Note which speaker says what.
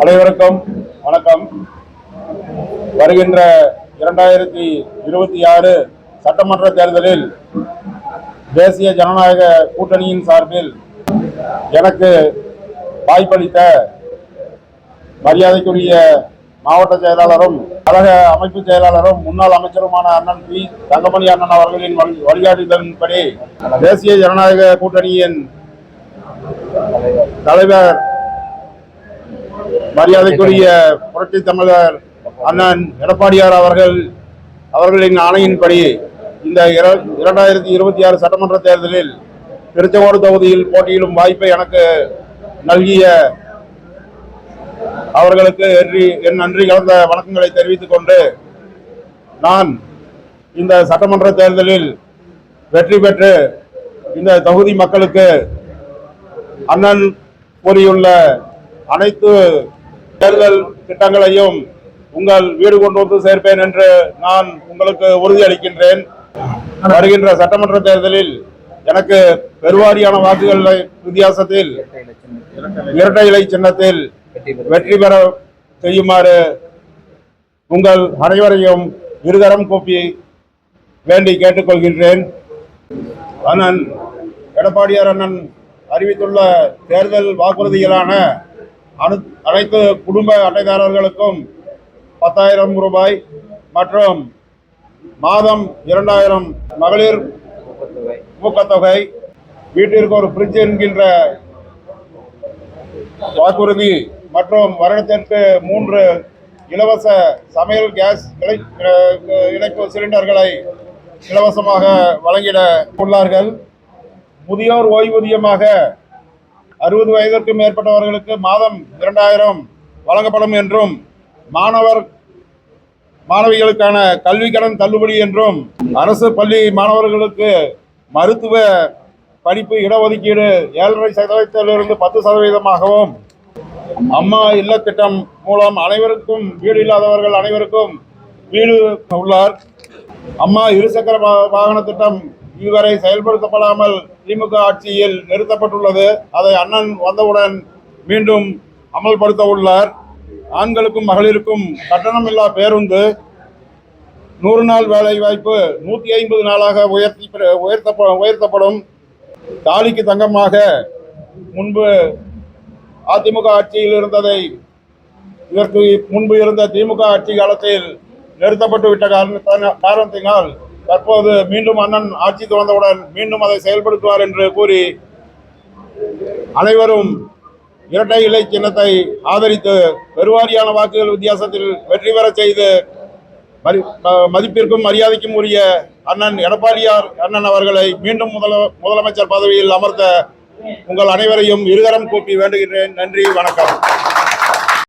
Speaker 1: அனைவருக்கும் வணக்கம். வருகின்ற 2026 சட்டமன்ற தேர்தலில் தேசிய ஜனநாயக கூட்டணியின் சார்பில் எனக்கு வாய்ப்பளித்த மரியாதைக்குரிய மாவட்ட செயலாளரும் கழக அமைப்பு செயலாளரும் முன்னாள் அமைச்சருமான அண்ணன் பி தங்கமணி அண்ணன் அவர்களின் வழிகாட்டுதலின்படி தேசிய ஜனநாயக கூட்டணியின் தலைவர் மரியாதைக்குரிய புரட்சி தமிழர் அண்ணன் எடப்பாடியார் அவர்களின் ஆணையின்படி இந்த 2026 சட்டமன்ற தேர்தலில் திருச்செங்கோடு தொகுதியில் போட்டியிடும் வாய்ப்பை எனக்கு நல்கிய அவர்களுக்கு என் நன்றி கலந்த வணக்கங்களை தெரிவித்துக் கொண்டு, நான் இந்த சட்டமன்ற தேர்தலில் வெற்றி பெற்று இந்த தொகுதி மக்களுக்கு அண்ணன் கூறியுள்ள அனைத்து தேர்தல் திட்டங்களையும் உங்கள் வீடு கொண்டு வந்து சேர்ப்பேன் என்று நான் உங்களுக்கு உறுதியளிக்கின்றேன். வருகின்ற சட்டமன்ற தேர்தலில் எனக்கு பெருவாரியான வாக்குகள் வித்தியாசத்தில் இரட்டை இலை சின்னத்தில் வெற்றி பெற செய்யுமாறு உங்கள் அனைவரையும் இருகரம் கூப்பி வேண்டி கேட்டுக்கொள்கின்றேன். அண்ணன் எடப்பாடியார் அண்ணன் அறிவித்துள்ள தேர்தல் வாக்குறுதிகளான அனைத்து குடும்ப அட்டைதாரர்களுக்கும் 10,000 ரூபாய் மற்றும் மாதம் 2,000 மகளிர் ஊக்கத்தொகை, வீட்டிற்கு ஒரு ஃப்ரிட்ஜ் என்கின்ற வாக்குறுதி மற்றும் வருடத்திற்கு 3 இலவச சமையல் கேஸ் இணைப்பு சிலிண்டர்களை இலவசமாக வழங்கிட உள்ளார்கள். முதியோர் ஓய்வூதியமாக 60 வயதிற்கு மேற்பட்டவர்களுக்கு மாதம் 2,000 வழங்கப்படும் என்றும், மாணவிகளுக்கான கல்வி கடன் தள்ளுபடி என்றும், அரசு பள்ளி மாணவர்களுக்கு மருத்துவ படிப்பு இடஒதுக்கீடு 7.5% 10%, அம்மா இல்ல திட்டம் மூலம் அனைவருக்கும் வீடு இல்லாதவர்கள் அனைவருக்கும் வீடு உள்ளார். அம்மா இருசக்கர வாகன திட்டம் இதுவரை செயல்படுத்தப்படாமல் திமுக ஆட்சியில் நிறுத்தப்பட்டுள்ளது. அதை அண்ணன் வந்தவுடன் மீண்டும் அமல்படுத்த உள்ளார். ஆண்களுக்கும் மகளிருக்கும் கட்டணமில்லா பேருந்து, 100 நாள் வேலை வாய்ப்பு 150 நாளாக உயர்த்தப்படும். தாலிக்கு தங்கமாக முன்பு அதிமுக ஆட்சியில் இருந்ததை இதற்கு முன்பு இருந்த திமுக ஆட்சி காலத்தில் நிறுத்தப்பட்டு விட்ட காரணத்தினால் தற்போது மீண்டும் அண்ணன் ஆட்சி துவந்தவுடன் மீண்டும் அதை செயல்படுத்துவார் என்று கூறி, அனைவரும் இரட்டை இலை சின்னத்தை ஆதரித்து பெருவாரியான வாக்குகள் வித்தியாசத்தில் வெற்றி பெற செய்து மதிப்பிற்கும் மரியாதைக்கும் உரிய அண்ணன் எடப்பாடியார் அண்ணன் அவர்களை மீண்டும் முதலமைச்சர் பதவியில் அமர்த்த உங்கள் அனைவரையும் இருகரம் கூப்பி வேண்டுகின்றேன். நன்றி, வணக்கம்.